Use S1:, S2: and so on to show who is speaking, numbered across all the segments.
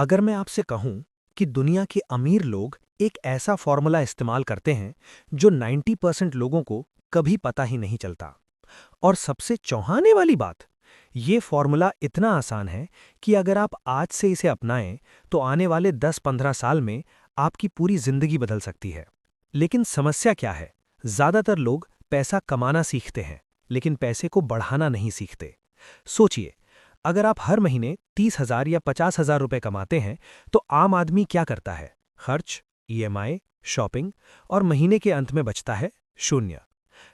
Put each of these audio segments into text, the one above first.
S1: अगर मैं आपसे कहूं कि दुनिया के अमीर लोग एक ऐसा फॉर्मूला इस्तेमाल करते हैं जो 90% लोगों को कभी पता ही नहीं चलता। और सबसे चौंकाने वाली बात, ये फॉर्मूला इतना आसान है कि अगर आप आज से इसे अपनाएं तो आने वाले 10-15 साल में आपकी पूरी जिंदगी बदल सकती है। लेकिन समस्या क्या है? ज्यादातर लोग पैसा कमाना सीखते हैं, लेकिन पैसे को बढ़ाना नहीं सीखते। सोचिए, अगर आप हर महीने 30,000 या 50,000 रुपए कमाते हैं, तो आम आदमी क्या करता है? खर्च, ईएमआई, शॉपिंग, और महीने के अंत में बचता है शून्य।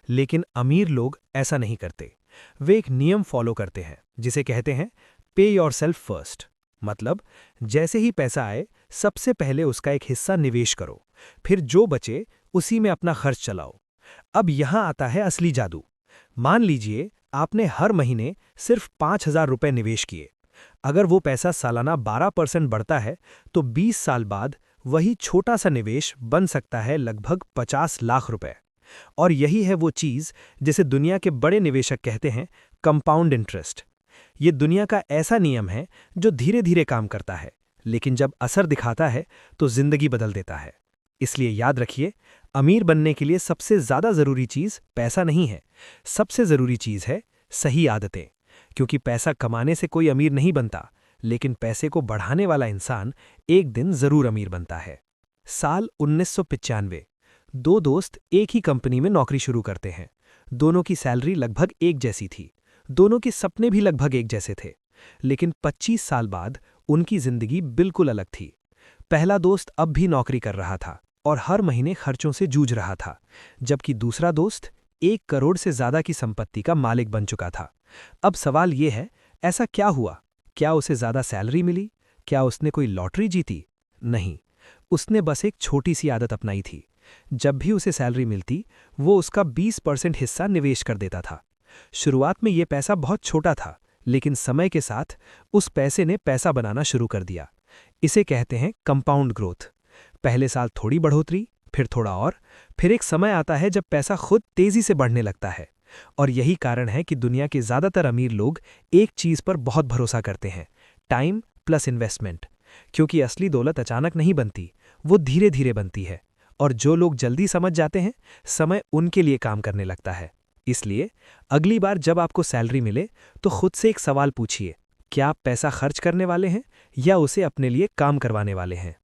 S1: लेकिन अमीर लोग ऐसा नहीं करते। वे एक नियम फॉलो करते हैं जिसे कहते हैं पे योरसेल्फ फर्स्ट। मतलब, जैसे ही पैसा आए, सबसे पहले उसका एक हिस्सा निवेश करो, फिर जो बचे उसी में अपना खर्च चलाओ। अब यहां आता है असली जादू। मान लीजिए आपने हर महीने सिर्फ 5,000 रुपए निवेश किए। अगर वो पैसा सालाना 12% बढ़ता है, तो 20 साल बाद वही छोटा सा निवेश बन सकता है लगभग 50 लाख रुपए। और यही है वो चीज जिसे दुनिया के बड़े निवेशक कहते हैं कंपाउंड इंटरेस्ट। ये दुनिया का ऐसा नियम है जो धीरे धीरे काम करता है, लेकिन जब असर दिखाता है तो जिंदगी बदल देता है। इसलिए याद रखिए, अमीर बनने के लिए सबसे ज्यादा जरूरी चीज पैसा नहीं है। सबसे जरूरी चीज है सही आदतें। क्योंकि पैसा कमाने से कोई अमीर नहीं बनता, लेकिन पैसे को बढ़ाने वाला इंसान एक दिन जरूर अमीर बनता है। साल 1995। दो दोस्त एक ही कंपनी में नौकरी शुरू करते हैं। दोनों की सैलरी लगभग एक जैसी थी। दोनों के सपने भी लगभग एक जैसे थे। लेकिन 25 साल बाद उनकी जिंदगी बिल्कुल अलग थी। पहला दोस्त अब भी नौकरी कर रहा था और हर महीने खर्चों से जूझ रहा था, जबकि दूसरा दोस्त 1 करोड़ से ज्यादा की संपत्ति का मालिक बन चुका था। अब सवाल यह है, ऐसा क्या हुआ? क्या उसे ज्यादा सैलरी मिली? क्या उसने कोई लॉटरी जीती? नहीं, उसने बस एक छोटी सी आदत अपनाई थी। जब भी उसे सैलरी मिलती, वो उसका 20% हिस्सा निवेश कर देता था। शुरुआत में यह पैसा बहुत छोटा था, लेकिन समय के साथ उस पैसे ने पैसा बनाना शुरू कर दिया। इसे कहते हैं कंपाउंड ग्रोथ। पहले साल थोड़ी बढ़ोतरी, फिर थोड़ा और, फिर एक समय आता है जब पैसा खुद तेजी से बढ़ने लगता है। और यही कारण है कि दुनिया के ज्यादातर अमीर लोग एक चीज पर बहुत भरोसा करते हैं, टाइम प्लस इन्वेस्टमेंट। क्योंकि असली दौलत अचानक नहीं बनती, वो धीरे धीरे बनती है। और जो लोग जल्दी समझ जाते हैं, समय उनके लिए काम करने लगता है। इसलिए अगली बार जब आपको सैलरी मिले, तो खुद से एक सवाल पूछिए, क्या आप पैसा खर्च करने वाले हैं या उसे अपने लिए काम करवाने वाले हैं?